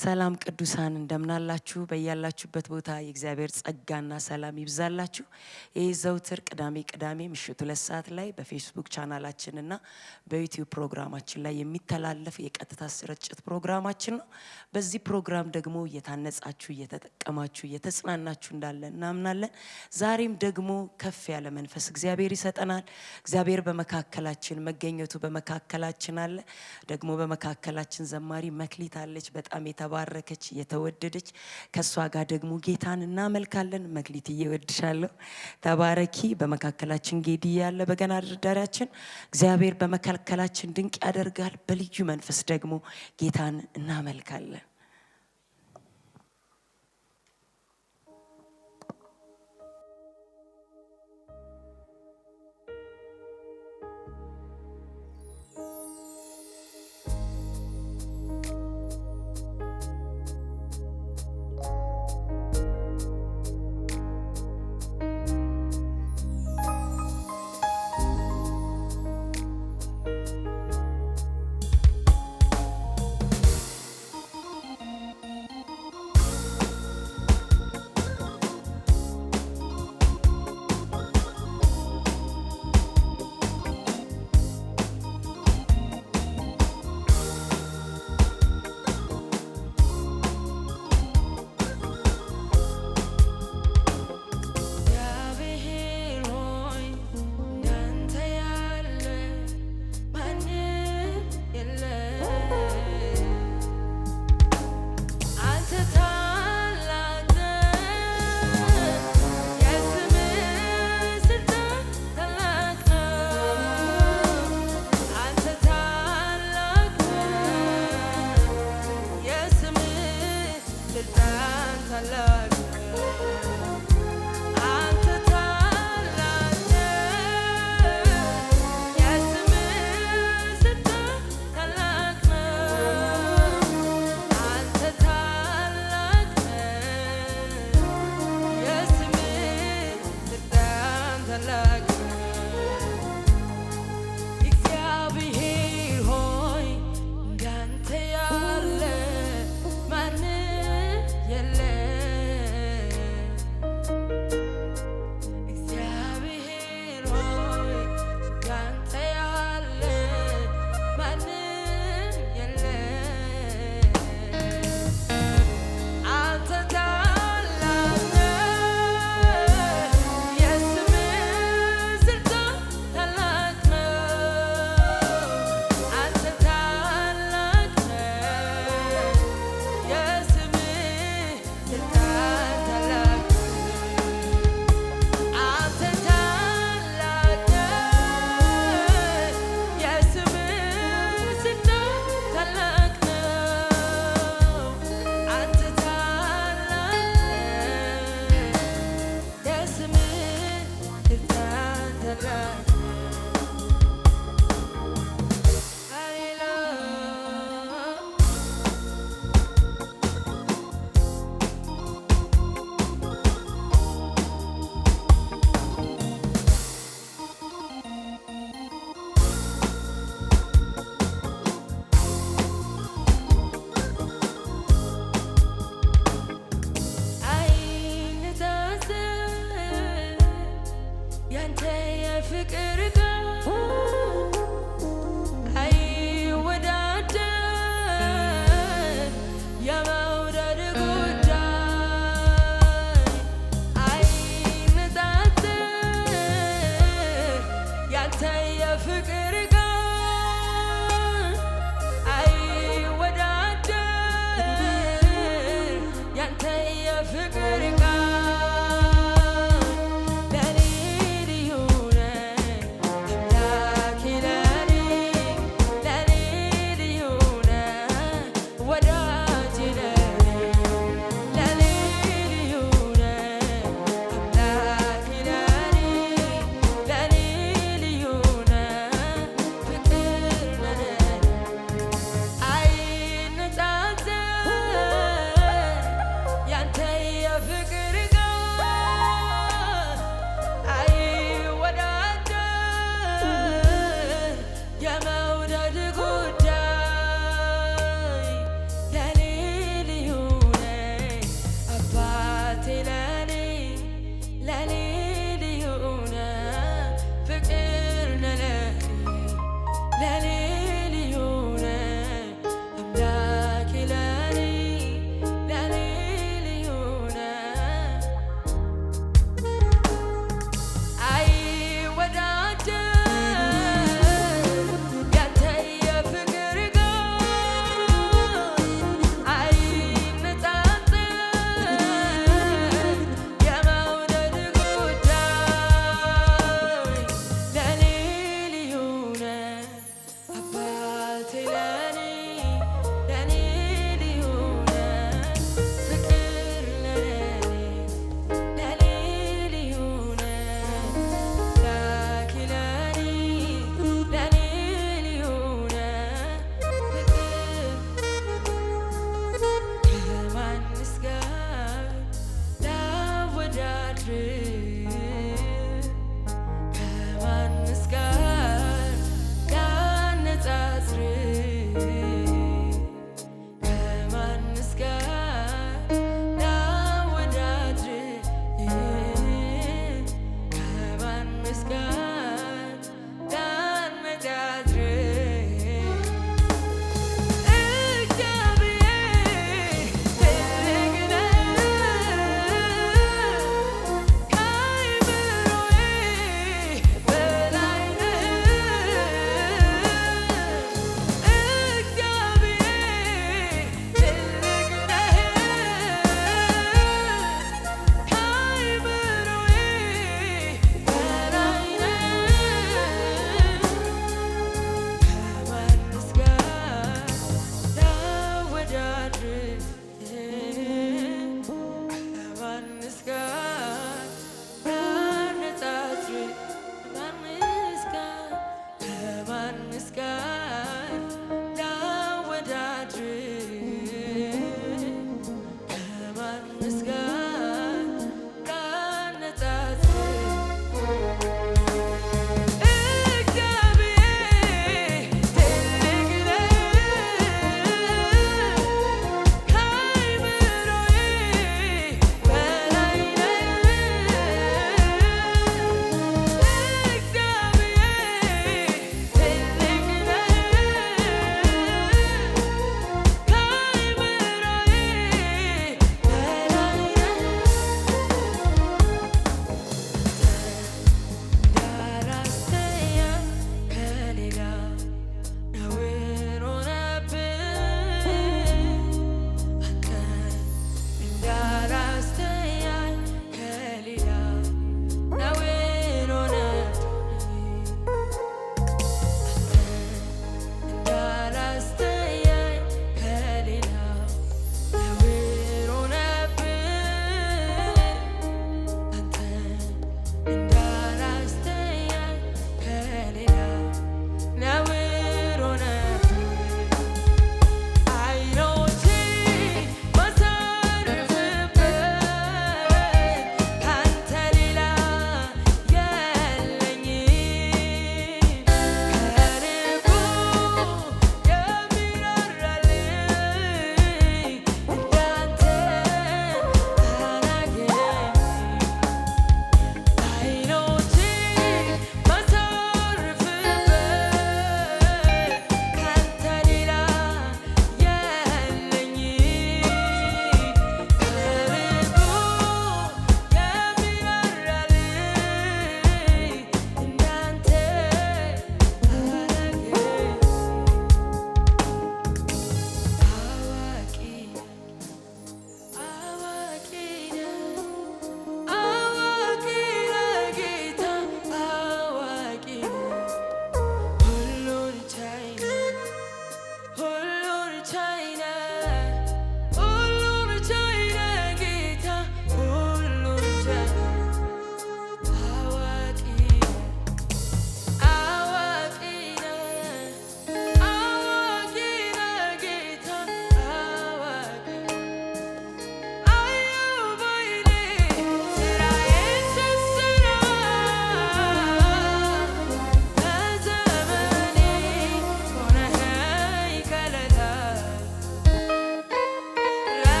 ሰላም ቅዱሳን እንደምናላችሁ በያላችሁበት ቦታ የእግዚአብሔር ጸጋና ሰላም ይብዛላችሁ። ይህ ዘውትር ቅዳሜ ምሽቱ 2 ሰዓት ላይ በፌስቡክ ቻናላችንና በዩቲዩብ ፕሮግራማችን ላይ የሚተላለፍ የቀጥታ ስርጭት ፕሮግራማችን ነው። በዚህ ፕሮግራም ደግሞ እየታነጻችሁ እየተጠቀማችሁ እየተጽናናችሁ እንዳለ እናምናለን። ዛሬም ደግሞ ከፍ ያለ መንፈስ እግዚአብሔር ይሰጠናል። እግዚአብሔር በመካከላችን መገኘቱ በመካከላችን አለ። ደግሞ በመካከላችን ዘማሪ መክሊት አለች። በጣም የተባረከች የተወደደች ከሷ ጋር ደግሞ ጌታን እናመልካለን። መክሊት እየወድሻለሁ፣ ተባረኪ። በመካከላችን ጌዲ ያለ በገና ደርዳሪያችን እግዚአብሔር በመካከላችን ድንቅ ያደርጋል። በልዩ መንፈስ ደግሞ ጌታን እናመልካለን።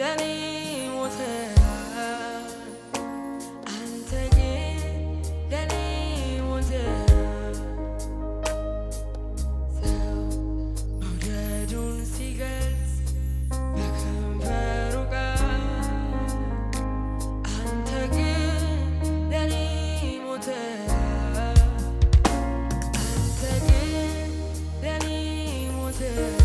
ለኔ ሞተሃል አንተ ግን ለኔ ሞተሃል ሰው መውደዱን ሲገልጽ በከንፈሩ ቃል አንተ ግን ለኔ ሞተሃል አንተ ግን ለኔ ሞተሃል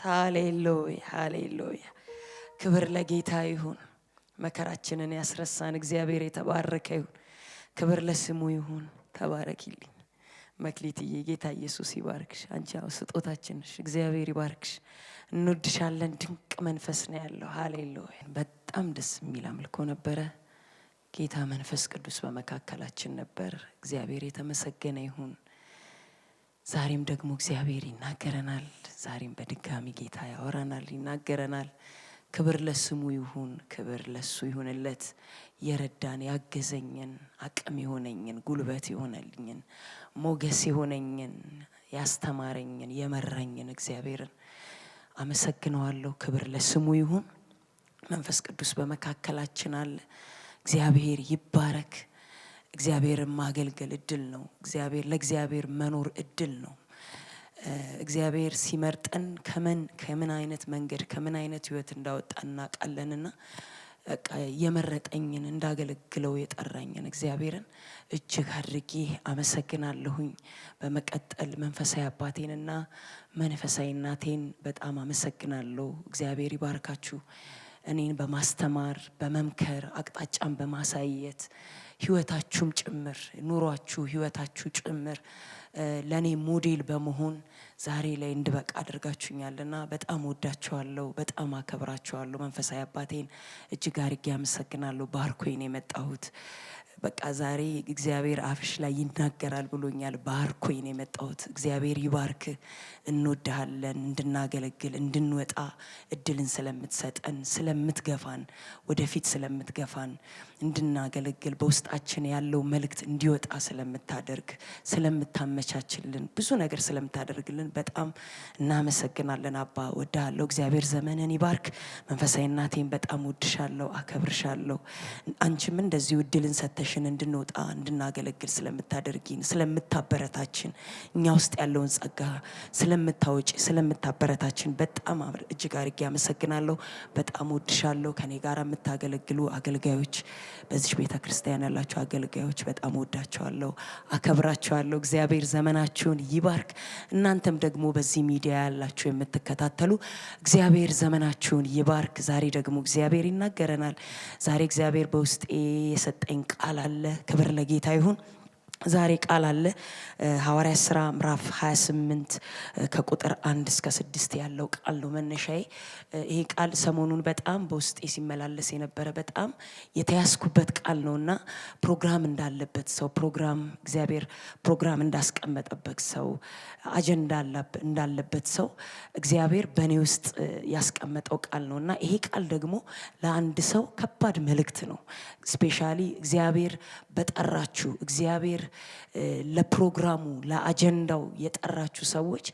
ሃሌሉያ ሃሌሉያ። ክብር ለጌታ ይሁን። መከራችንን ያስረሳን እግዚአብሔር የተባረከ ይሁን። ክብር ለስሙ ይሁን። ተባረኪልኝ መክሊትዬ። ጌታ ኢየሱስ ይባርክሽ። አንቺ ያው ስጦታችን ነሽ። እግዚአብሔር ይባርክሽ። እንወድሻለን። ድንቅ መንፈስ ነው ያለው። ሃሌሉያ። በጣም ደስ የሚል አምልኮ ነበረ። ጌታ መንፈስ ቅዱስ በመካከላችን ነበር። እግዚአብሔር የተመሰገነ ይሁን። ዛሬም ደግሞ እግዚአብሔር ይናገረናል። ዛሬም በድጋሚ ጌታ ያወራናል፣ ይናገረናል። ክብር ለስሙ ይሁን። ክብር ለሱ ይሁንለት። የረዳን ያገዘኝን፣ አቅም የሆነኝን፣ ጉልበት የሆነልኝን፣ ሞገስ የሆነኝን፣ ያስተማረኝን፣ የመራኝን እግዚአብሔርን አመሰግነዋለሁ። ክብር ለስሙ ይሁን። መንፈስ ቅዱስ በመካከላችን አለ። እግዚአብሔር ይባረክ። እግዚአብሔርን ማገልገል እድል ነው። ለእግዚአብሔር መኖር እድል ነው። እግዚአብሔር ሲመርጠን ከምን አይነት መንገድ ከምን አይነት ህይወት እንዳወጣን እናውቃለንና የመረጠኝን እንዳገለግለው የጠራኝን እግዚአብሔርን እጅግ አድርጌ አመሰግናለሁኝ። በመቀጠል መንፈሳዊ አባቴንና መንፈሳዊ እናቴን በጣም አመሰግናለሁ። እግዚአብሔር ይባርካችሁ። እኔን በማስተማር በመምከር አቅጣጫን በማሳየት ህይወታችሁም ጭምር ኑሯችሁ ህይወታችሁ ጭምር ለኔ ሞዴል በመሆን ዛሬ ላይ እንድበቃ አድርጋችሁኛልና በጣም ወዳችኋለሁ፣ በጣም አከብራችኋለሁ። መንፈሳዊ አባቴን እጅግ አድርጌ አመሰግናለሁ። ባርኮኝ ነው የመጣሁት። በቃ ዛሬ እግዚአብሔር አፍሽ ላይ ይናገራል ብሎኛል። ባርኮኝ ነው የመጣሁት። እግዚአብሔር ይባርክ። እንወድሃለን። እንድናገለግል እንድንወጣ እድልን ስለምትሰጠን፣ ስለምትገፋን፣ ወደፊት ስለምትገፋን እንድናገለግል በውስጣችን ያለው መልእክት እንዲወጣ ስለምታደርግ፣ ስለምታመቻችልን፣ ብዙ ነገር ስለምታደርግልን በጣም እናመሰግናለን። አባ ወድሃለሁ። እግዚአብሔር ዘመንን ይባርክ። መንፈሳዊ እናቴን በጣም ወድሻለሁ፣ አከብርሻለሁ። አንቺም እንደዚሁ እድልን ሰጥተሽን እንድንወጣ እንድናገለግል ስለምታደርጊን፣ ስለምታበረታችን፣ እኛ ውስጥ ያለውን ጸጋ ስለምታወጪ፣ ስለምታበረታችን በጣም እጅግ አድርጌ አመሰግናለሁ። በጣም ወድሻለሁ። ከኔ ጋር የምታገለግሉ አገልጋዮች፣ በዚህ ቤተ ክርስቲያን ያላችሁ አገልጋዮች በጣም ወዳችኋለሁ፣ አከብራችኋለሁ። እግዚአብሔር ዘመናችሁን ይባርክ። እናንተም ደግሞ በዚህ ሚዲያ ያላችሁ የምትከታተሉ እግዚአብሔር ዘመናችሁን ይባርክ። ዛሬ ደግሞ እግዚአብሔር ይናገረናል። ዛሬ እግዚአብሔር በውስጤ የሰጠኝ ቃል አለ። ክብር ለጌታ ይሁን። ዛሬ ቃል አለ። ሐዋርያት ሥራ ምዕራፍ 28 ከቁጥር 1 እስከ 6 ያለው ቃል ነው መነሻዬ። ይሄ ቃል ሰሞኑን በጣም በውስጤ ሲመላለስ የነበረ በጣም የተያዝኩበት ቃል ነውና ፕሮግራም እንዳለበት ሰው እግዚአብሔር ፕሮግራም እንዳስቀመጠበት ሰው አጀንዳ እንዳለበት ሰው እግዚአብሔር በእኔ ውስጥ ያስቀመጠው ቃል ነውና ይሄ ቃል ደግሞ ለአንድ ሰው ከባድ መልእክት ነው። ስፔሻሊ እግዚአብሔር በጠራችሁ እግዚአብሔር ለፕሮግራሙ ለአጀንዳው የጠራችሁ ሰዎች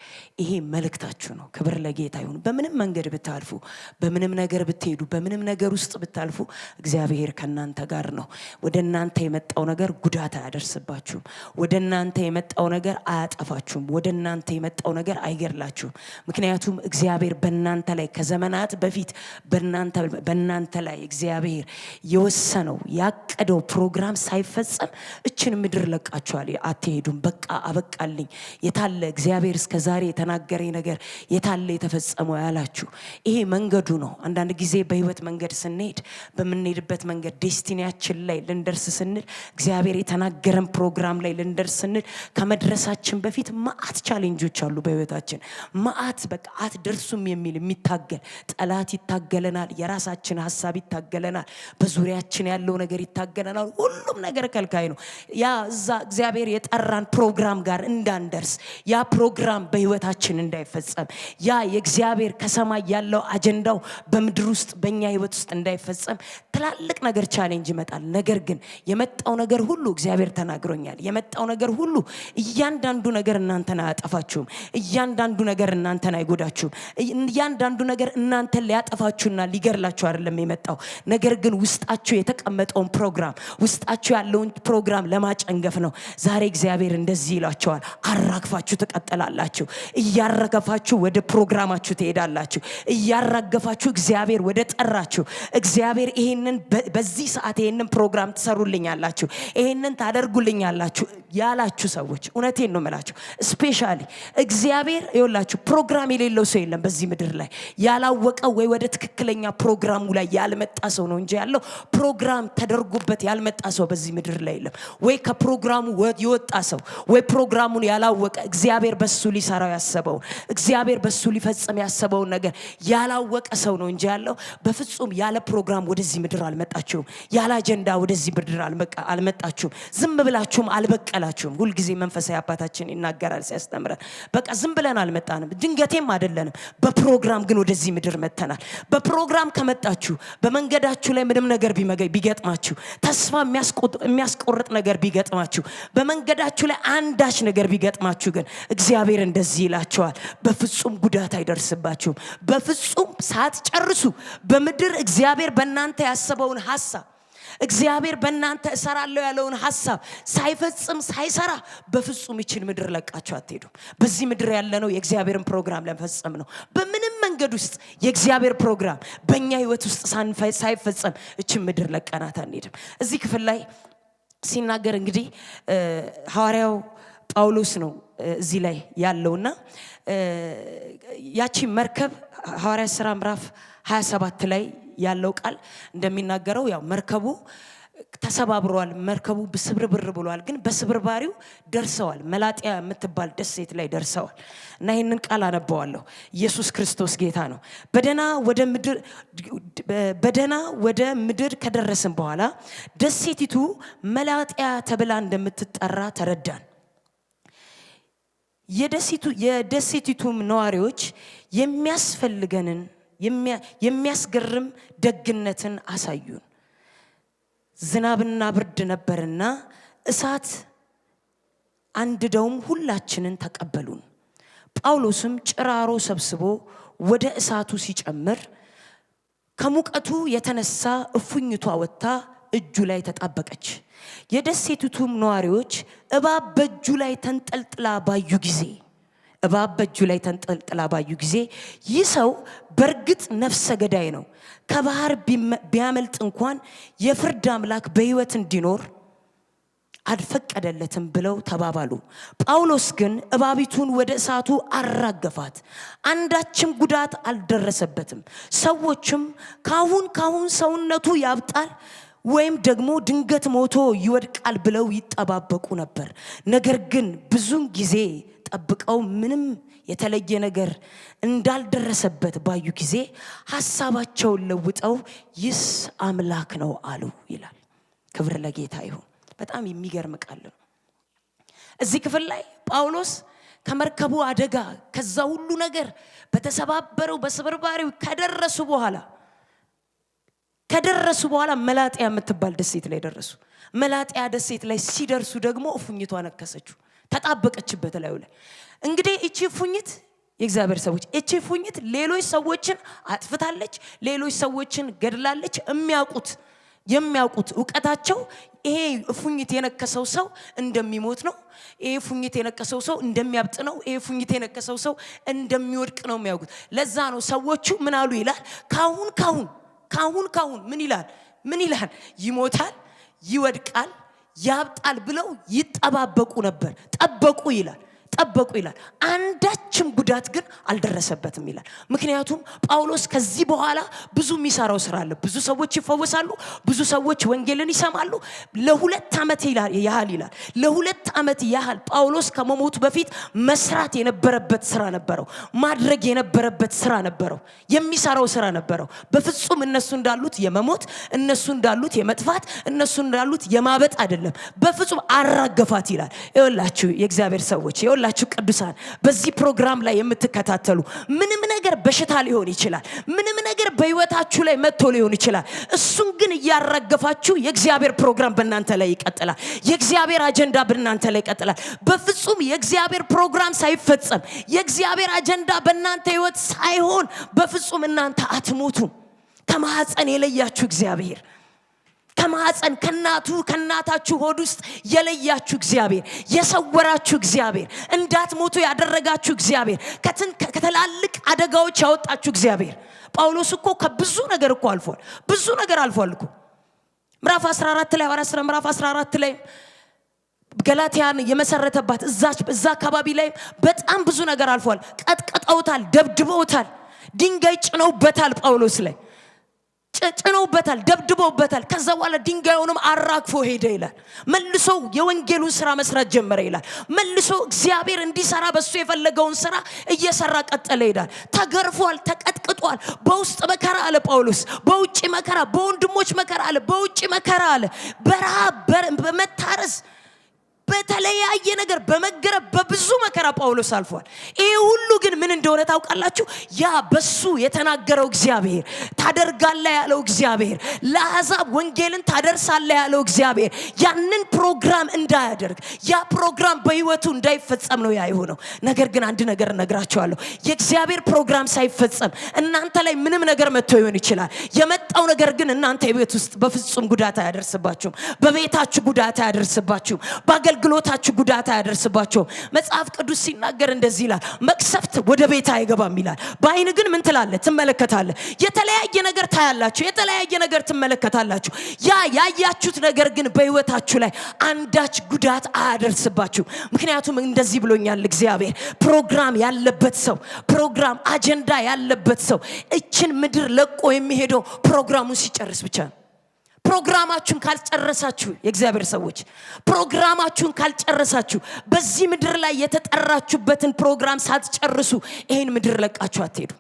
ይሄ መልእክታችሁ ነው። ክብር ለጌታ ይሁን። በምንም መንገድ ብታልፉ፣ በምንም ነገር ብትሄዱ፣ በምንም ነገር ውስጥ ብታልፉ እግዚአብሔር ከናንተ ጋር ነው። ወደ እናንተ የመጣው ነገር ጉዳት አያደርስባችሁም። ወደ እናንተ የመጣው ነገር አያጠፋችሁም። ወደ እናንተ የመጣው ነገር አይገድላችሁም። ምክንያቱም እግዚአብሔር በእናንተ ላይ ከዘመናት በፊት በእናንተ ላይ እግዚአብሔር የወሰነው ያቀደው ፕሮግራም ሳይፈጸም እችን ምድር ለቃችኋል፣ አትሄዱም፣ በቃ አበቃልኝ፣ የታለ እግዚአብሔር እስከ ዛሬ የተናገረኝ ነገር የታለ የተፈጸመው ያላችሁ ይሄ መንገዱ ነው። አንዳንድ ጊዜ በህይወት መንገድ ስንሄድ በምንሄድበት መንገድ ዴስቲኒያችን ላይ ልንደርስ ስንል እግዚአብሔር የተናገረን ፕሮግራም ላይ ልንደርስ ስንል ከመድረሳችን በፊት ማአት ቻሌንጆች አሉ በህይወታችን። ማአት በቃ አትደርሱም የሚል የሚታገል ጠላት ይታገለናል። የራሳችን ሀሳብ ይታገለናል። በዙሪያችን ያለው ነገር ይታገለናል። ሁሉም ነገር ከልካይ ነው። ያ እዛ እግዚአብሔር የጠራን ፕሮግራም ጋር እንዳንደርስ፣ ያ ፕሮግራም በህይወታችን እንዳይፈጸም፣ ያ የእግዚአብሔር ከሰማይ ያለው አጀንዳው በምድር ውስጥ በእኛ ህይወት ውስጥ እንዳይፈጸም ትላልቅ ነገር ቻሌንጅ ይመጣል። ነገር ግን የመጣው ነገር ሁሉ እግዚአብሔር ተናግሮኛል። የመጣው ነገር ሁሉ እያንዳንዱ ነገር እናንተን አያጠፋችሁም። እያንዳንዱ ነገር እናንተን አይጎዳችሁም። እያንዳንዱ ነገር እናንተን ሊያጠፋችሁና ሊገርላችሁ አይደለም የመጣው። ነገር ግን ውስጣችሁ የተቀመጠውን ፕሮግራም ውስጣችሁ ያለውን ፕሮግራም ለማጨንገፍ ነው። ዛሬ እግዚአብሔር እንደዚህ ይላችኋል፣ አራግፋችሁ ትቀጥላላችሁ። እያረገፋችሁ ወደ ፕሮግራማችሁ ትሄዳላችሁ። እያራገፋችሁ እግዚአብሔር ወደ ጠራችሁ እግዚአብሔር ይሄንን በዚህ ሰዓት ይሄንን ፕሮግራም ትሰሩልኛላችሁ፣ ይሄንን ታደርጉልኛላችሁ ያላችሁ ሰዎች እውነቴን ነው የምላችሁ። ስፔሻሊ እግዚአብሔር ይወላችሁ ፕሮግራም የሌለው ሰው የለም በዚህ ምድር ላይ ያላወቀው ወይ ወደ ትክክለኛ ፕሮግራሙ ላይ ያልመጣ ሰው ነው እንጂ ያለው ፕሮግራም ተደርጎበት ያልመጣ ሰው በዚህ ምድር ላይ የለም። ወይ ከፕሮግራሙ የወጣ ሰው ወይ ፕሮግራሙን ያላወቀ እግዚአብሔር በሱ ሊሰራው ያሰበው እግዚአብሔር በሱ ሊፈጽም ያሰበው ነገር ያላወቀ ሰው ነው እንጂ ያለው በፍጹም ያለ ፕሮግራም ወደዚህ ምድር አልመጣችሁም። ያለ አጀንዳ ወደዚህ ምድር አልመጣችሁም። ዝም ብላችሁም አልበቀላችሁም። ሁሉ ጊዜ መንፈሳዊ አባታችን ይናገራል ሲያስተምረን፣ በቃ ዝም ብለን አልመጣንም፣ ድንገቴም አይደለንም። በፕሮግራም ግን ወደዚህ ምድር መተናል። በፕሮግራም ከመጣችሁ በመንገዳችሁ ላይ ምንም ነገር ቢገጥማችሁ፣ ተስፋ የሚያስቆርጥ ነገር ቢገጥማችሁ፣ በመንገዳችሁ ላይ አንዳች ነገር ቢገጥማችሁ ግን እግዚአብሔር እንደዚህ ይላችኋል፣ በፍጹም ጉዳት አይደርስባችሁም። በፍጹም ሳትጨርሱ በምድር እግዚአብሔር በእናንተ ያሰበውን ሐሳብ እግዚአብሔር በእናንተ እሰራለሁ ያለውን ሐሳብ ሳይፈጽም ሳይሰራ በፍጹም ይችን ምድር ለቃችሁ አትሄዱም። በዚህ ምድር ያለነው የእግዚአብሔርን ፕሮግራም ለመፈጸም ነው። በምንም መንገድ ውስጥ የእግዚአብሔር ፕሮግራም በእኛ ህይወት ውስጥ ሳይፈጸም ይችን ምድር ለቀናት አንሄድም። እዚህ ክፍል ላይ ሲናገር እንግዲህ ሐዋርያው ጳውሎስ ነው እዚህ ላይ ያለውና ያቺ መርከብ ሐዋርያ ሥራ ምዕራፍ 27 ላይ ያለው ቃል እንደሚናገረው ያው መርከቡ ተሰባብሯል፣ መርከቡ ብስብርብር ብሏል። ግን በስብርባሪው ደርሰዋል፣ መላጥያ የምትባል ደሴት ላይ ደርሰዋል። እና ይሄንን ቃል አነባዋለሁ። ኢየሱስ ክርስቶስ ጌታ ነው። በደና ወደ ምድር ከደረስን በኋላ ደሴቲቱ መላጥያ ተብላ እንደምትጠራ ተረዳን። የደሴቲቱም ነዋሪዎች የሚያስፈልገንን የሚያስገርም ደግነትን አሳዩን። ዝናብና ብርድ ነበርና እሳት አንድደውም ሁላችንን ተቀበሉን። ጳውሎስም ጭራሮ ሰብስቦ ወደ እሳቱ ሲጨምር ከሙቀቱ የተነሳ እፉኝቷ ወጥታ እጁ ላይ ተጣበቀች። የደሴቲቱም ነዋሪዎች እባብ በእጁ ላይ ተንጠልጥላ ባዩ ጊዜ ይህ ሰው በእርግጥ ነፍሰ ገዳይ ነው፣ ከባህር ቢያመልጥ እንኳን የፍርድ አምላክ በሕይወት እንዲኖር አልፈቀደለትም ብለው ተባባሉ። ጳውሎስ ግን እባቢቱን ወደ እሳቱ አራገፋት፣ አንዳችም ጉዳት አልደረሰበትም። ሰዎችም ካሁን ሰውነቱ ያብጣል ወይም ደግሞ ድንገት ሞቶ ይወድቃል ብለው ይጠባበቁ ነበር። ነገር ግን ብዙን ጊዜ ጠብቀው ምንም የተለየ ነገር እንዳልደረሰበት ባዩ ጊዜ ሐሳባቸውን ለውጠው ይስ አምላክ ነው አሉ ይላል። ክብር ለጌታ ይሁን። በጣም የሚገርም ቃል ነው። እዚህ ክፍል ላይ ጳውሎስ ከመርከቡ አደጋ ከዛ ሁሉ ነገር በተሰባበረው በስብርባሪው ከደረሱ በኋላ መላጥያ የምትባል ደሴት ላይ ደረሱ። መላጥያ ደሴት ላይ ሲደርሱ ደግሞ እፉኝቷ ነከሰችው፣ ተጣበቀችበት ላይ። እንግዲህ እቺ እፉኝት የእግዚአብሔር ሰዎች እቺ እፉኝት ሌሎች ሰዎችን አጥፍታለች፣ ሌሎች ሰዎችን ገድላለች። የሚያውቁት ዕውቀታቸው ይሄ እፉኝት የነከሰው ሰው እንደሚሞት ነው። ይሄ እፉኝት የነከሰው ሰው እንደሚያብጥ ነው። ይሄ እፉኝት የነከሰው ሰው እንደሚወድቅ ነው የሚያውቁት። ለዛ ነው ሰዎቹ ምን አሉ ይላል፣ ካሁን ምን ይላል ይሞታል፣ ይወድቃል፣ ያብጣል ብለው ይጠባበቁ ነበር። ጠበቁ ይላል። አንዳችም ጉዳት ግን አልደረሰበትም ይላል። ምክንያቱም ጳውሎስ ከዚህ በኋላ ብዙ የሚሰራው ስራ አለ። ብዙ ሰዎች ይፈወሳሉ፣ ብዙ ሰዎች ወንጌልን ይሰማሉ። ለ2 ዓመት ያህል ጳውሎስ ከመሞቱ በፊት መስራት የነበረበት ስራ ነበረው፣ ማድረግ የነበረበት ስራ ነበረው፣ የሚሰራው ስራ ነበረው። በፍጹም እነሱ እንዳሉት የመሞት፣ እነሱ እንዳሉት የመጥፋት፣ እነሱ እንዳሉት የማበጥ አይደለም። በፍጹም አራገፋት ይላል። ይኸውላችሁ የእግዚአብሔር ሰዎች፣ ይኸውላችሁ ቅዱሳን፣ በዚህ ፕሮግራም ላይ የምትከታተሉ ምንም ነገር በሽታ ሊሆን ይችላል፣ ምንም ነገር በህይወታችሁ ላይ መጥቶ ሊሆን ይችላል። እሱን ግን እያራገፋችሁ የእግዚአብሔር ፕሮግራም በእናንተ ላይ ይቀጥላል። የእግዚአብሔር አጀንዳ በእናንተ ላይ ይቀጥላል። በፍጹም የእግዚአብሔር ፕሮግራም ሳይፈጸም፣ የእግዚአብሔር አጀንዳ በእናንተ ህይወት ሳይሆን በፍጹም እናንተ አትሞቱም። ከማህፀን የለያችሁ እግዚአብሔር ከማህፀን ከናታችሁ ሆድ ውስጥ የለያችሁ እግዚአብሔር፣ የሰወራችሁ እግዚአብሔር፣ እንዳትሞቱ ያደረጋችሁ እግዚአብሔር፣ ከተላልቅ አደጋዎች ያወጣችሁ እግዚአብሔር። ጳውሎስ እኮ ከብዙ ነገር እኮ አልፏል። ብዙ ነገር አልፏል እኮ ምዕራፍ 14 ላይ ወራስ ምዕራፍ 14 ላይ ገላትያን የመሰረተባት እዛ አካባቢ ላይ በጣም ብዙ ነገር አልፏል። ቀጥቀጣውታል፣ ደብድበውታል፣ ድንጋይ ጭነውበታል። ጳውሎስ ላይ ጭነውበታል፣ ደብድበውበታል። ከዛ በኋላ ድንጋዩንም አራግፎ ሄደ ይላል። መልሶ የወንጌሉን ስራ መስራት ጀመረ ይላል። መልሶ እግዚአብሔር እንዲሰራ በሱ የፈለገውን ስራ እየሰራ ቀጠለ ይላል። ተገርፏል፣ ተቀጥቅጧል። በውስጥ መከራ አለ ጳውሎስ፣ በውጪ መከራ፣ በወንድሞች መከራ አለ፣ በውጪ መከራ አለ፣ በረሃብ፣ በመታረስ፣ በተለያየ ነገር በመገረብ በብዙ መከራ ጳውሎስ አልፏል። ይሄ ሁሉ ግን ምን እንደሆነ ታውቃላችሁ? ያ በሱ የተናገረው እግዚአብሔር፣ ታደርጋለህ ያለው እግዚአብሔር፣ ለአሕዛብ ወንጌልን ታደርሳለህ ያለው እግዚአብሔር ያንን ፕሮግራም እንዳያደርግ፣ ያ ፕሮግራም በህይወቱ እንዳይፈጸም ነው ያ የሆነው። ነገር ግን አንድ ነገር እነግራችኋለሁ፣ የእግዚአብሔር ፕሮግራም ሳይፈጸም እናንተ ላይ ምንም ነገር መጥቶ ይሆን ይችላል። የመጣው ነገር ግን እናንተ ቤት ውስጥ በፍጹም ጉዳት አያደርስባችሁም። በቤታችሁ ጉዳት አያደርስባችሁም። አገልግሎታችሁ ጉዳት አያደርስባችሁም። መጽሐፍ ቅዱስ ሲናገር እንደዚህ ይላል፣ መቅሰፍት ወደ ቤት አይገባም ይላል። በአይን ግን ምን ትላለህ? ትመለከታለህ። የተለያየ ነገር ታያላችሁ፣ የተለያየ ነገር ትመለከታላችሁ። ያ ያያችሁት ነገር ግን በህይወታችሁ ላይ አንዳች ጉዳት አያደርስባችሁም። ምክንያቱም እንደዚህ ብሎኛል እግዚአብሔር፣ ፕሮግራም ያለበት ሰው፣ ፕሮግራም አጀንዳ ያለበት ሰው እችን ምድር ለቆ የሚሄደው ፕሮግራሙን ሲጨርስ ብቻ ነው። ፕሮግራማችሁን ካልጨረሳችሁ የእግዚአብሔር ሰዎች፣ ፕሮግራማችሁን ካልጨረሳችሁ፣ በዚህ ምድር ላይ የተጠራችሁበትን ፕሮግራም ሳትጨርሱ ይሄን ምድር ለቃችሁ አትሄዱ።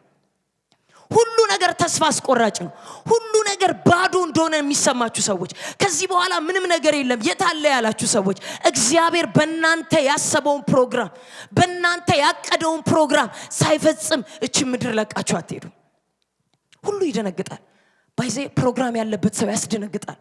ሁሉ ነገር ተስፋ አስቆራጭ ነው። ሁሉ ነገር ባዶ እንደሆነ የሚሰማችሁ ሰዎች፣ ከዚህ በኋላ ምንም ነገር የለም የታለ ያላችሁ ሰዎች፣ እግዚአብሔር በእናንተ ያሰበውን ፕሮግራም፣ በእናንተ ያቀደውን ፕሮግራም ሳይፈጽም እቺ ምድር ለቃችሁ አትሄዱ። ሁሉ ይደነግጣል። ባይዘ ፕሮግራም ያለበት ሰው ያስደነግጣል።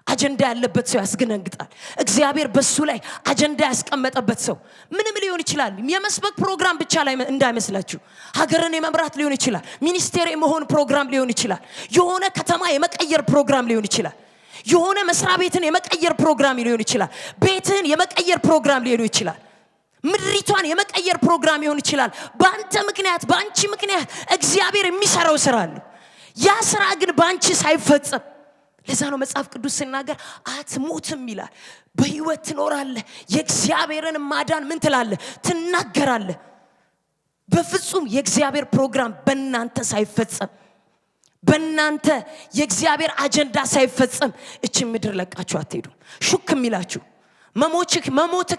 አጀንዳ ያለበት ሰው ያስደነግጣል። እግዚአብሔር በሱ ላይ አጀንዳ ያስቀመጠበት ሰው ምንም ሊሆን ይችላል። የመስበክ ፕሮግራም ብቻ ላይ እንዳይመስላችሁ፣ ሀገርን የመምራት ሊሆን ይችላል። ሚኒስቴር የመሆን ፕሮግራም ሊሆን ይችላል። የሆነ ከተማ የመቀየር ፕሮግራም ሊሆን ይችላል። የሆነ መስሪያ ቤትን የመቀየር ፕሮግራም ሊሆን ይችላል። ቤትን የመቀየር ፕሮግራም ሊሆን ይችላል። ምድሪቷን የመቀየር ፕሮግራም ሊሆን ይችላል። በአንተ ምክንያት፣ በአንቺ ምክንያት እግዚአብሔር የሚሰራው ስራ አለ። ያ ስራ ግን ባንቺ ሳይፈጸም፣ ለዛ ነው መጽሐፍ ቅዱስ ሲናገር አትሞትም ይላል። በህይወት ትኖራለህ። የእግዚአብሔርን ማዳን ምን ትላለህ? ትናገራለህ። በፍጹም የእግዚአብሔር ፕሮግራም በእናንተ ሳይፈጸም፣ በእናንተ የእግዚአብሔር አጀንዳ ሳይፈጸም እቺ ምድር ለቃችሁ አትሄዱ። ሹክ የሚላችሁ መሞትክ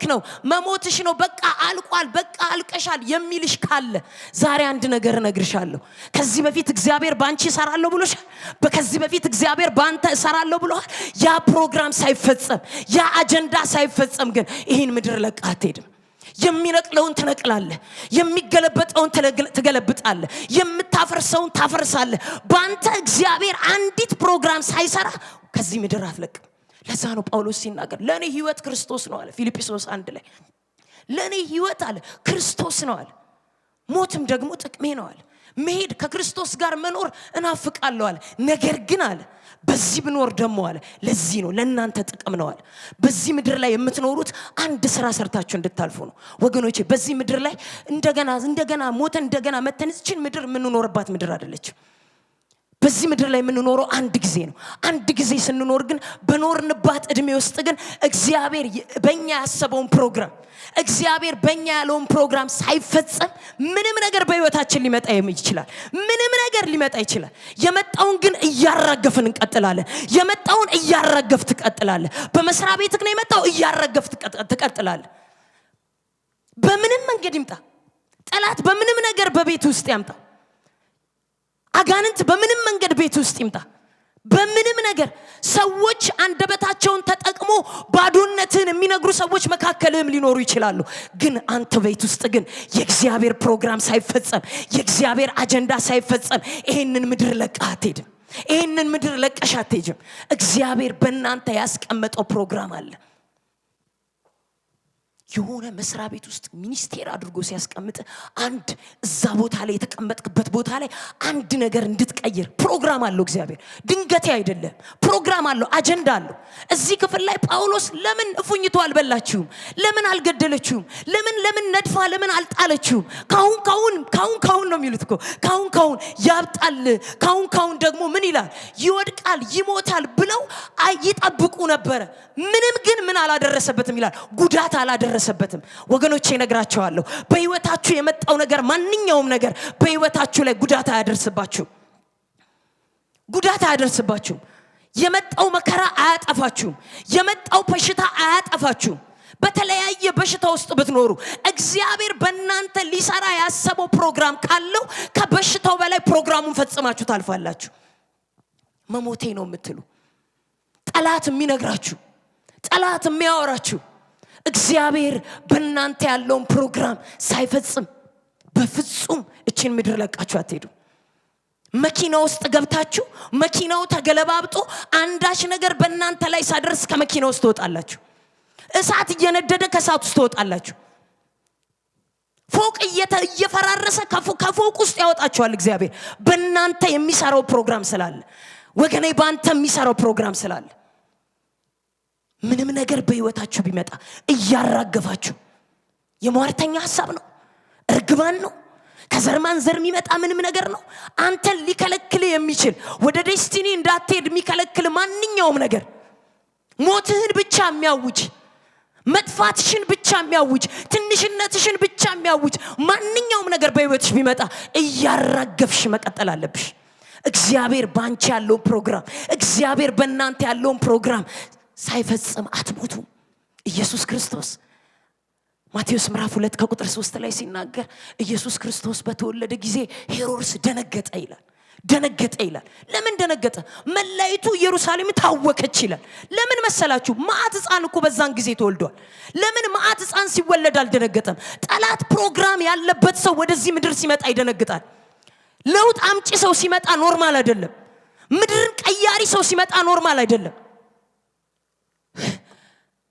ነው፣ መሞትሽ ነው፣ በቃ አልቋል፣ በቃ አልቀሻል የሚልሽ ካለ ዛሬ አንድ ነገር እነግርሻለሁ። ከዚህ በፊት እግዚአብሔር ባንቺ እሰራለሁ ብሎሻል። ከዚህ በፊት እግዚአብሔር ባንተ እሰራለሁ ብሎሃል። ያ ፕሮግራም ሳይፈጸም፣ ያ አጀንዳ ሳይፈጸም ግን ይህን ምድር ለቃ አትሄድም። የሚነቅለውን ትነቅላለህ፣ የሚገለበጠውን ትገለብጣለህ፣ የምታፈርሰውን ታፈርሳለህ። ባንተ እግዚአብሔር አንዲት ፕሮግራም ሳይሰራ ከዚህ ምድር አትለቅም። ለዛ ነው ጳውሎስ ሲናገር ለኔ ህይወት ክርስቶስ ነው አለ። ፊልጵስዩስ 1 ላይ ለኔ ህይወት አለ ክርስቶስ ነው አለ፣ ሞትም ደግሞ ጥቅሜ ነው አለ። መሄድ ከክርስቶስ ጋር መኖር እናፍቃለሁ አለ። ነገር ግን አለ በዚህ ብኖር ደግሞ አለ ለዚህ ነው ለእናንተ ጥቅም ነው አለ። በዚህ ምድር ላይ የምትኖሩት አንድ ስራ ሰርታችሁ እንድታልፉ ነው ወገኖቼ። በዚህ ምድር ላይ እንደገና ሞተን እንደገና መተን እቺን ምድር የምንኖርባት ምድር አይደለችም። በዚህ ምድር ላይ የምንኖረው አንድ ጊዜ ነው። አንድ ጊዜ ስንኖር ግን በኖርንባት እድሜ ውስጥ ግን እግዚአብሔር በእኛ ያሰበውን ፕሮግራም፣ እግዚአብሔር በእኛ ያለውን ፕሮግራም ሳይፈጸም ምንም ነገር በህይወታችን ሊመጣ ይችላል። ምንም ነገር ሊመጣ ይችላል። የመጣውን ግን እያራገፍን እንቀጥላለን። የመጣውን እያራገፍ ትቀጥላለህ። በመስሪያ ቤትክ ነው የመጣው፣ እያራገፍ ትቀጥላለህ። በምንም መንገድ ይምጣ ጠላት፣ በምንም ነገር በቤት ውስጥ ያምጣ አጋንንት፣ በምንም መንገድ ቤት ውስጥ ይምጣ፣ በምንም ነገር ሰዎች አንደበታቸውን ተጠቅሞ ባዶነትን የሚነግሩ ሰዎች መካከልም ሊኖሩ ይችላሉ። ግን አንተ ቤት ውስጥ ግን የእግዚአብሔር ፕሮግራም ሳይፈጸም፣ የእግዚአብሔር አጀንዳ ሳይፈጸም ይሄንን ምድር ለቀህ አትሄድም። ይሄንን ምድር ለቀሽ አትሄጂም። እግዚአብሔር በእናንተ ያስቀመጠው ፕሮግራም አለ። የሆነ መስሪያ ቤት ውስጥ ሚኒስቴር አድርጎ ሲያስቀምጥ አንድ እዛ ቦታ ላይ የተቀመጥክበት ቦታ ላይ አንድ ነገር እንድትቀይር ፕሮግራም አለው እግዚአብሔር። ድንገቴ አይደለም፣ ፕሮግራም አለው፣ አጀንዳ አለው። እዚህ ክፍል ላይ ጳውሎስ ለምን እፉኝቱ አልበላችሁም? ለምን አልገደለችሁም? ለምን ነድፋ ለምን አልጣለችሁም? ካሁን ነው የሚሉት እኮ ካሁን ያብጣል፣ ካሁን ደግሞ ምን ይላል? ይወድቃል፣ ይሞታል ብለው ይጠብቁ ነበረ። ምንም ግን ምን አላደረሰበትም ይላል? ጉዳት አላደረሰበትም። ወገኖቼ ነግራቸዋለሁ፣ በህይወታችሁ የመጣው ነገር ማንኛውም ነገር በህይወታችሁ ላይ ጉዳት አያደርስባችሁም። የመጣው መከራ አያጠፋችሁም። የመጣው በሽታ አያጠፋችሁም። በተለያየ በሽታ ውስጥ ብትኖሩ እግዚአብሔር በእናንተ ሊሰራ ያሰበው ፕሮግራም ካለው ከበሽታው በላይ ፕሮግራሙን ፈጽማችሁ ታልፋላችሁ። መሞቴ ነው የምትሉ ጠላት የሚነግራችሁ ጠላት የሚያወራችሁ እግዚአብሔር በእናንተ ያለውን ፕሮግራም ሳይፈጽም በፍጹም እቺን ምድር ለቃችሁ አትሄዱ። መኪና ውስጥ ገብታችሁ መኪናው ተገለባብጦ አንዳች ነገር በእናንተ ላይ ሳይደርስ ከመኪና ውስጥ ትወጣላችሁ። እሳት እየነደደ ከእሳት ውስጥ ትወጣላችሁ። ፎቅ እየፈራረሰ ከፎቅ ውስጥ ያወጣችኋል እግዚአብሔር በእናንተ የሚሰራው ፕሮግራም ስላለ። ወገኔ በአንተ የሚሰራው ፕሮግራም ስላለ ምንም ነገር በህይወታችሁ ቢመጣ እያራገፋችሁ የሟርተኛ ሐሳብ ነው፣ እርግማን ነው፣ ከዘር ማንዘር የሚመጣ ምንም ነገር ነው አንተን ሊከለክል የሚችል ወደ ዴስቲኒ እንዳትሄድ የሚከለክል ማንኛውም ነገር ሞትህን ብቻ የሚያውጅ መጥፋትሽን ብቻ የሚያውጅ ትንሽነትሽን ብቻ የሚያውጅ ማንኛውም ነገር በህይወትሽ ቢመጣ እያራገፍሽ መቀጠል አለብሽ። እግዚአብሔር ባንቺ ያለው ፕሮግራም እግዚአብሔር በእናንተ ያለው ፕሮግራም ሳይፈጽም አትሞቱም። ኢየሱስ ክርስቶስ ማቴዎስ ምዕራፍ 2 ከቁጥር 3 ላይ ሲናገር ኢየሱስ ክርስቶስ በተወለደ ጊዜ ሄሮድስ ደነገጠ ይላል። ለምን ደነገጠ? መላእክቱ ኢየሩሳሌም ታወከች ይላል። ለምን መሰላችሁ? ማዕት ሕፃን እኮ በዛን ጊዜ ተወልዷል። ለምን ማዕት ሕፃን ሲወለድ አልደነገጠም? ጠላት ፕሮግራም ያለበት ሰው ወደዚህ ምድር ሲመጣ ይደነግጣል። ለውጥ አምጪ ሰው ሲመጣ ኖርማል አይደለም። ምድርን ቀያሪ ሰው ሲመጣ ኖርማል አይደለም።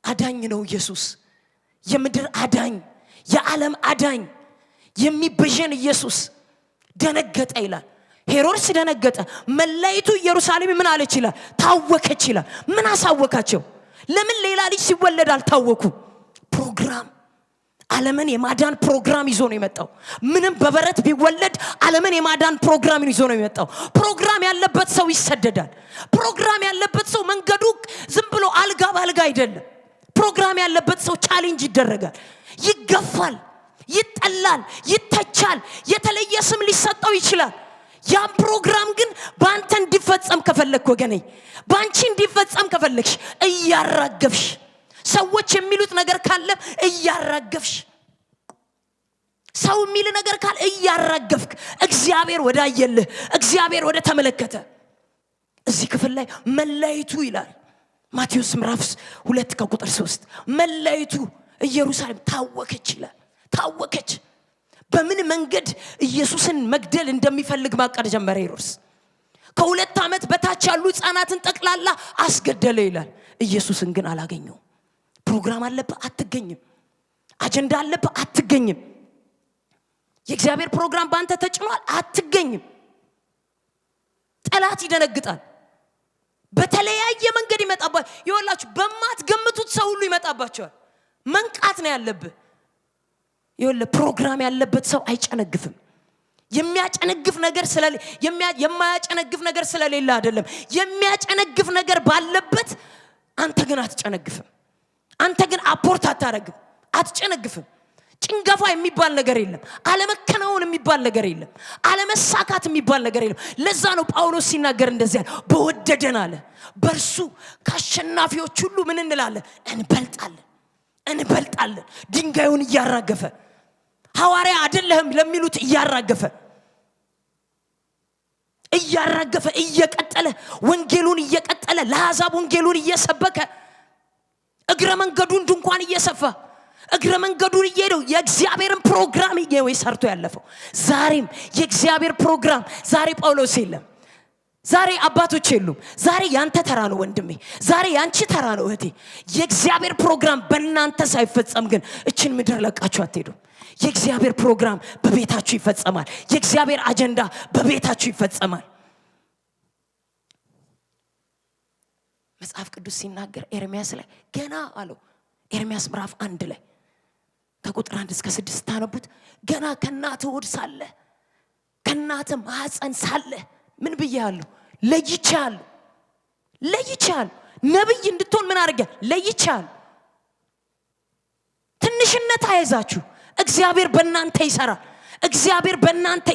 አዳኝ ነው ኢየሱስ፣ የምድር አዳኝ፣ የዓለም አዳኝ፣ የሚበጀን ኢየሱስ ደነገጠ ይላል። ሄሮድስ ደነገጠ። መላእክቱ ኢየሩሳሌም ምን አለች ይላል? ታወከች ይላል። ምን አሳወካቸው? ለምን ሌላ ልጅ ሲወለድ አልታወኩ? ፕሮግራም፣ ዓለምን የማዳን ፕሮግራም ይዞ ነው የመጣው። ምንም በበረት ቢወለድ ዓለምን የማዳን ፕሮግራም ይዞ ነው የመጣው። ፕሮግራም ያለበት ሰው ይሰደዳል። ፕሮግራም ያለበት ሰው መንገዱ ዝም ብሎ አልጋ ባልጋ አይደለም። ፕሮግራም ያለበት ሰው ቻሌንጅ ይደረጋል፣ ይገፋል፣ ይጠላል፣ ይተቻል፣ የተለየ ስም ሊሰጠው ይችላል። ያ ፕሮግራም ግን ባንተ እንዲፈጸም ከፈለክ ወገኔ፣ ባንቺ እንዲፈጸም ከፈለክሽ እያራገፍሽ ሰዎች የሚሉት ነገር ካለ እያራገፍሽ ሰው የሚል ነገር ካለ እያራገፍክ እግዚአብሔር ወዳየልህ እግዚአብሔር ወደ ተመለከተ እዚህ ክፍል ላይ መላእክቱ ይላል ማቴዎስ ምዕራፍ 2 ከቁጥር 3 መላእክቱ ኢየሩሳሌም ታወከች ይላል። ታወከች። በምን መንገድ ኢየሱስን መግደል እንደሚፈልግ ማቀድ ጀመረ ሄሮድስ። ከ2 ዓመት በታች ያሉ ሕፃናትን ጠቅላላ አስገደለ ይላል። ኢየሱስን ግን አላገኘው። ፕሮግራም አለበት አትገኝም። አጀንዳ አለበት አትገኝም። የእግዚአብሔር ፕሮግራም ባንተ ተጭኗል አትገኝም። ጠላት ይደነግጣል። በተለያየ መንገድ ይመጣባል። ይወላችሁ በማትገምቱት ሰው ሁሉ ይመጣባቸዋል። መንቃት ነው ያለብህ። ይወለ ፕሮግራም ያለበት ሰው አይጨነግፍም። የሚያጨነግፍ ነገር የማያጨነግፍ ነገር ስለሌለ አይደለም። የሚያጨነግፍ ነገር ባለበት አንተ ግን አትጨነግፍም። አንተ ግን አፖርት አታረግም፣ አትጨነግፍም። ጭንገፋ የሚባል ነገር የለም። አለመከናወን የሚባል ነገር የለም። አለመሳካት የሚባል ነገር የለም። ለዛ ነው ጳውሎስ ሲናገር እንደዚህ ያለ በወደደን አለ በርሱ ከአሸናፊዎች ሁሉ ምን እንላለን? እንበልጣለን። ድንጋዩን እያራገፈ ሐዋርያ አይደለህም ለሚሉት እያራገፈ እየቀጠለ ወንጌሉን እየቀጠለ ለአሕዛብ ወንጌሉን እየሰበከ እግረ መንገዱን ድንኳን እየሰፋ እግረ መንገዱን እየሄደው የእግዚአብሔርን ፕሮግራም ሰርቶ ያለፈው ዛሬም የእግዚአብሔር ፕሮግራም ዛሬ ጳውሎስ የለም። ዛሬ አባቶች የሉም። ዛሬ ያንተ ተራ ነው ወንድሜ፣ ዛሬ ያንቺ ተራ ነው እህቴ። የእግዚአብሔር ፕሮግራም በእናንተ ሳይፈጸም ግን እችን ምድር ለቃችሁ አትሄዱም። የእግዚአብሔር ፕሮግራም በቤታችሁ ይፈጸማል። የእግዚአብሔር አጀንዳ በቤታችሁ ይፈጸማል። መጽሐፍ ቅዱስ ሲናገር ኤርሚያስ ላይ ገና አለው። ኤርሚያስ ምዕራፍ 1 ላይ ከቁጥር 1 እስከ 6 ታነቡት። ገና ከእናትህ ሆድ ሳለ ከእናትህ ማህፀን ሳለ ምን ብያለሁ? ለይቻለሁ። ነብይ እንድትሆን ምን አድርጌ ለይቻለሁ። ትንሽነት አይዛችሁ። እግዚአብሔር በእናንተ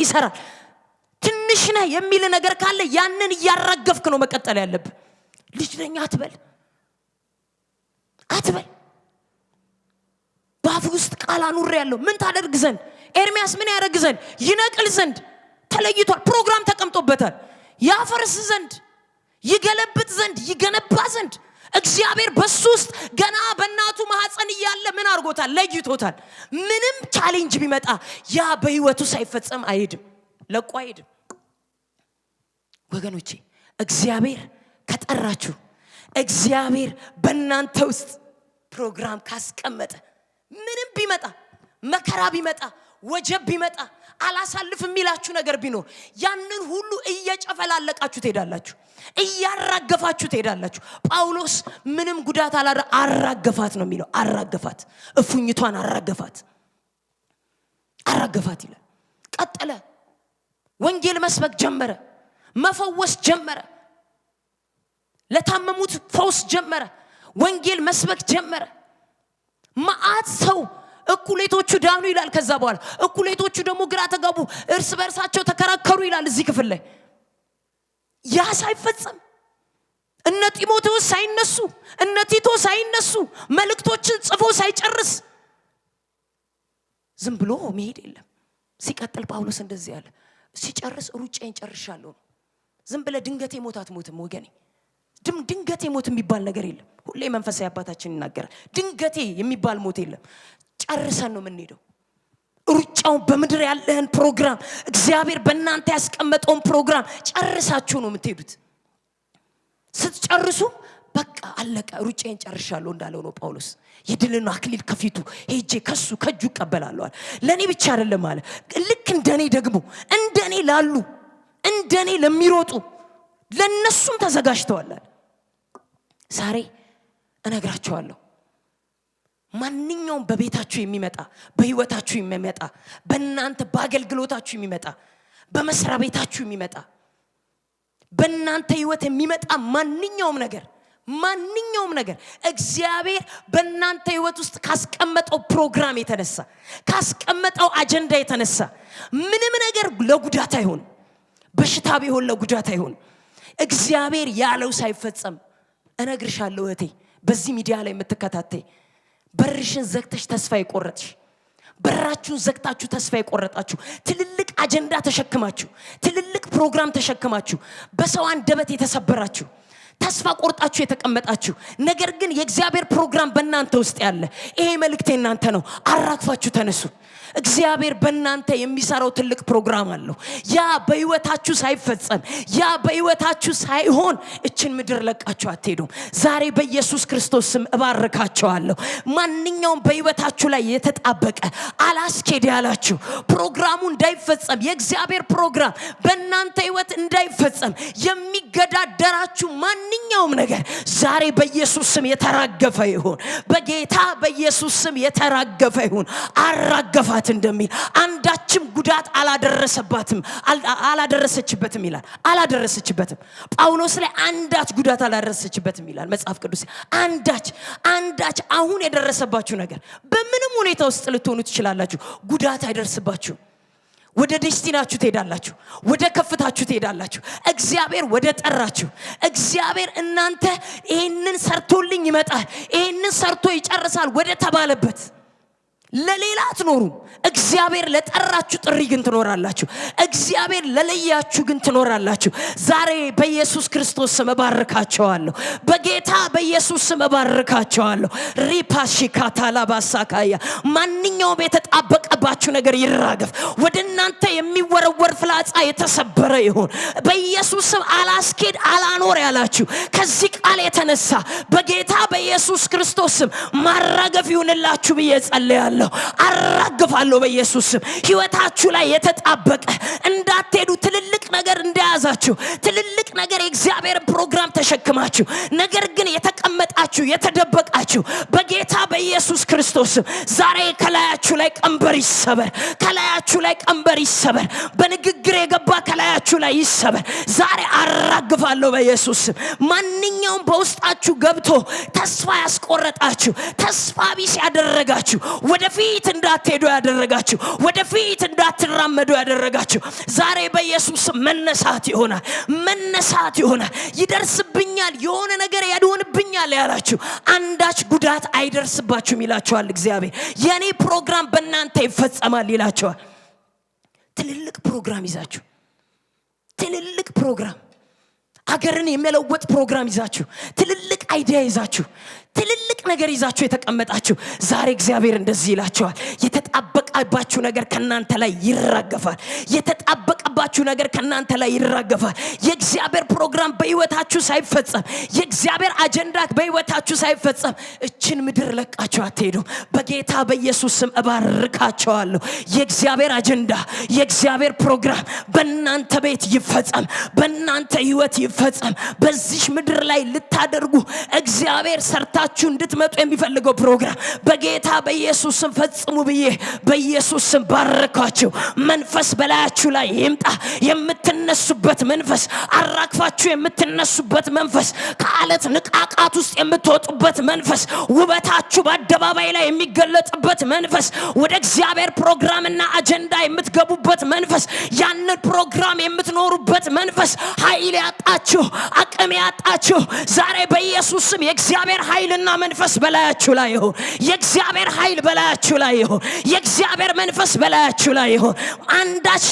ይሰራል። ትንሽ ነህ የሚል ነገር ካለ ያንን እያራገፍክ ነው መቀጠል ያለብህ። ልጅ ነኝ አትበል። በአፍ ውስጥ ቃል አኑሬ ያለው ምን ታደርግ ዘንድ? ኤርሚያስ ምን ያደርግ ዘንድ? ይነቅል ዘንድ ተለይቷል። ፕሮግራም ተቀምጦበታል። ያፈርስ ዘንድ፣ ይገለብጥ ዘንድ፣ ይገነባ ዘንድ እግዚአብሔር በሱ ውስጥ ገና በእናቱ ማህፀን እያለ ምን አድርጎታል? ለይቶታል። ምንም ቻሌንጅ ቢመጣ ያ በህይወቱ ሳይፈጸም አይሄድም፣ ለቆ አይሄድም። ወገኖቼ እግዚአብሔር ከጠራችሁ፣ እግዚአብሔር በእናንተ ውስጥ ፕሮግራም ካስቀመጠ ምንም ቢመጣ፣ መከራ ቢመጣ፣ ወጀብ ቢመጣ፣ አላሳልፍ የሚላችሁ ነገር ቢኖር ያንን ሁሉ እየጨፈላለቃችሁ ትሄዳላችሁ፣ እያራገፋችሁ ትሄዳላችሁ። ጳውሎስ ምንም ጉዳት አራገፋት ነው የሚለው። አራገፋት፣ እፉኝቷን አራገፋት ይላል። ቀጠለ። ወንጌል መስበክ ጀመረ፣ መፈወስ ጀመረ፣ ለታመሙት ፈውስ ጀመረ፣ ወንጌል መስበክ ጀመረ። ማአት ሰው እኩሌቶቹ ዳኑ ይላል። ከዛ በኋላ እኩሌቶቹ ደግሞ ግራ ተጋቡ፣ እርስ በርሳቸው ተከራከሩ ይላል እዚህ ክፍል ላይ። ያ ሳይፈጸም እነ ጢሞቴዎስ ሳይነሱ፣ እነ ቲቶ ሳይነሱ፣ መልእክቶችን ጽፎ ሳይጨርስ ዝም ብሎ መሄድ የለም። ሲቀጥል ጳውሎስ እንደዚህ ያለ ሲጨርስ ሩጫዬን ጨርሻለሁ። ዝም ብለ ድንገቴ ሞት አትሞትም ወገኔ። ድንገቴ ሞት የሚባል ነገር የለም። ሁሌ መንፈሳዊ አባታችን ይናገራል። ድንገቴ የሚባል ሞት የለም። ጨርሰን ነው የምንሄደው። ሩጫው በምድር ያለህን ፕሮግራም፣ እግዚአብሔር በእናንተ ያስቀመጠውን ፕሮግራም ጨርሳችሁ ነው የምትሄዱት። ስትጨርሱ በቃ አለቀ፣ ሩጫዬን ጨርሻለሁ እንዳለው ነው ጳውሎስ። የድልን አክሊል ከፊቱ ሄጄ ከእጁ እቀበላለሁ አለ። ለኔ ብቻ አይደለም አለ፣ ልክ እንደኔ ደግሞ እንደኔ ላሉ፣ እንደኔ ለሚሮጡ ለነሱም ተዘጋጅተዋል። ዛሬ እነግራችኋለሁ፣ ማንኛውም በቤታችሁ የሚመጣ፣ በህይወታችሁ የሚመጣ፣ በእናንተ በአገልግሎታችሁ የሚመጣ፣ በመስሪያ ቤታችሁ የሚመጣ፣ በእናንተ ህይወት የሚመጣ ማንኛውም ነገር እግዚአብሔር በእናንተ ህይወት ውስጥ ካስቀመጠው ፕሮግራም የተነሳ፣ ካስቀመጠው አጀንዳ የተነሳ ምንም ነገር ለጉዳት አይሆን። በሽታ ቢሆን ለጉዳት አይሆን። እግዚአብሔር ያለው ሳይፈጸም እነግርሻለሁ እህቴ፣ በዚህ ሚዲያ ላይ የምትከታተይ፣ በርሽን ዘግተሽ ተስፋ የቆረጥሽ፣ በራችሁን ዘግታችሁ ተስፋ የቆረጣችሁ፣ ትልልቅ አጀንዳ ተሸክማችሁ፣ ትልልቅ ፕሮግራም ተሸክማችሁ፣ በሰው አንደበት የተሰበራችሁ፣ ተስፋ ቆርጣችሁ የተቀመጣችሁ፣ ነገር ግን የእግዚአብሔር ፕሮግራም በእናንተ ውስጥ ያለ፣ ይሄ መልእክቴ እናንተ ነው። አራግፋችሁ ተነሱ። እግዚአብሔር በእናንተ የሚሰራው ትልቅ ፕሮግራም አለው። ያ በህይወታችሁ ሳይፈጸም፣ ያ በህይወታችሁ ሳይሆን እችን ምድር ለቃችሁ አትሄዱም። ዛሬ በኢየሱስ ክርስቶስ ስም እባርካችኋለሁ። ማንኛውም በህይወታችሁ ላይ የተጣበቀ አላስኬድ ያላችሁ ፕሮግራሙ እንዳይፈጸም፣ የእግዚአብሔር ፕሮግራም በእናንተ ህይወት እንዳይፈጸም የሚገዳደራችሁ ማንኛውም ነገር ዛሬ በኢየሱስ ስም የተራገፈ ይሁን። በጌታ በኢየሱስ ስም የተራገፈ ይሁን። አራገፋት እንደሚል አንዳችም ጉዳት አላደረሰችበትም ይላል። አላደረሰችበትም። ጳውሎስ ላይ አንዳች ጉዳት አላደረሰችበትም ይላል መጽሐፍ ቅዱስ። አንዳች አሁን የደረሰባችሁ ነገር በምንም ሁኔታ ውስጥ ልትሆኑ ትችላላችሁ፣ ጉዳት አይደርስባችሁ። ወደ ዴስቲናችሁ ትሄዳላችሁ፣ ወደ ከፍታችሁ ትሄዳላችሁ። እግዚአብሔር ወደ ጠራችሁ፣ እግዚአብሔር እናንተ ይሄንን ሰርቶልኝ ይመጣል፣ ይሄንን ሰርቶ ይጨርሳል ወደ ተባለበት ለሌላ አትኖሩ። እግዚአብሔር ለጠራችሁ ጥሪ ግን ትኖራላችሁ። እግዚአብሔር ለለያችሁ ግን ትኖራላችሁ። ዛሬ በኢየሱስ ክርስቶስ ስም እባርካቸዋለሁ። በጌታ በኢየሱስ ስም እባርካቸዋለሁ። ሪፓሺካታላባሳካያ ማንኛውም የተጣበቀባችሁ ነገር ይራገፍ። ወደ እናንተ የሚወረ የሚወረወር ፍላጻ የተሰበረ ይሁን በኢየሱስ ስም። አላስኬድ አላኖር ያላችሁ ከዚህ ቃል የተነሳ በጌታ በኢየሱስ ክርስቶስ ስም ማራገፍ ይሁንላችሁ ብዬ ጸልያለሁ። አራግፋለሁ በኢየሱስ ስም። ህይወታችሁ ላይ የተጣበቀ እንዳትሄዱ ትልልቅ ነገር እንደያዛችሁ ትልልቅ ነገር የእግዚአብሔር ፕሮግራም ተሸክማችሁ ነገር ግን የተቀመጣችሁ የተደበቃችሁ በጌታ በኢየሱስ ክርስቶስ ስም ዛሬ ከላያችሁ ላይ ቀንበር ይሰበር። ከላያችሁ ላይ ቀንበር ይሰበር። በንግግር የገባ ከላያችሁ ላይ ይሰበር። ዛሬ አራግፋለሁ በኢየሱስ ስም። ማንኛውም በውስጣችሁ ገብቶ ተስፋ ያስቆረጣችሁ ተስፋ ቢስ ያደረጋችሁ ወደፊት እንዳትሄዱ ያደረጋችሁ ወደፊት እንዳትራመዱ ያደረጋችሁ ዛሬ በኢየሱስ ስም መነሳት ይሆናል። መነሳት ይሆናል። ይደርስብኛል የሆነ ነገር ያድሆንብኛል ያላችሁ አንዳች ጉዳት አይደርስባችሁም ይላችኋል እግዚአብሔር። የኔ ፕሮግራም በእናንተ ይፈጸማል ይላችኋል። ትልልቅ ፕሮግራም ይዛችሁ ትልልቅ ፕሮግራም አገርን የሚለውጥ ፕሮግራም ይዛችሁ ትልልቅ አይዲያ ይዛችሁ ትልልቅ ነገር ይዛችሁ የተቀመጣችሁ ዛሬ እግዚአብሔር እንደዚህ ይላችኋል። የተጣበቀባችሁ ነገር ከናንተ ላይ ይራገፋል። የተጣበቀባችሁ ነገር ከናንተ ላይ ይራገፋል። የእግዚአብሔር ፕሮግራም በህይወታችሁ ሳይፈጸም የእግዚአብሔር አጀንዳ በህይወታችሁ ሳይፈጸም እችን ምድር ለቃችሁ አትሄዱም። በጌታ በኢየሱስ ስም እባርካችኋለሁ። የእግዚአብሔር አጀንዳ የእግዚአብሔር ፕሮግራም በእናንተ ቤት ይፈጸም። በእናንተ ህይወት ይፈጸም። በዚህ ምድር ላይ ልታደርጉ እግዚአብሔር ሰርታችሁ እንድትመጡ የሚፈልገው ፕሮግራም በጌታ በኢየሱስ ስም ፈጽሙ ብዬ በኢየሱስ ስም ባረካችሁ። መንፈስ በላያችሁ ላይ ይምጣ። የምትነሱበት መንፈስ አራግፋችሁ የምትነሱበት መንፈስ ከአለት ንቃቃት ውስጥ የምትወጡበት መንፈስ ውበታችሁ በአደባባይ ላይ የሚገለጥበት መንፈስ ወደ እግዚአብሔር ፕሮግራምና አጀንዳ የምትገቡበት መንፈስ ያንን ፕሮግራም የምትኖሩበት መንፈስ ኃይል ያጣችሁ አቅም ያጣችሁ ዛሬ በኢየሱስ ስም የእግዚአብሔር ኃይልና መንፈስ በላያችሁ ላይ ይሁን። የእግዚአብሔር ኃይል በላያችሁ ላይ ይሁን። የእግዚአብሔር መንፈስ በላያችሁ ላይ ይሁን። አንዳች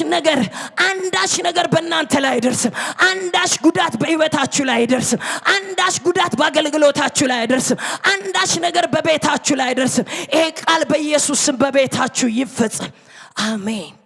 ነገር በእናንተ ላይ አይደርስም። አንዳች ጉዳት በህይወታችሁ ላይ አይደርስም። አንዳች ጉዳት በአገልግሎታችሁ ላይ አይደርስም። አንዳች ነገር በቤታችሁ ላይ አይደርስም። ይሄ ቃል በኢየሱስ ስም በቤታችሁ ይፈጸም። አሜን።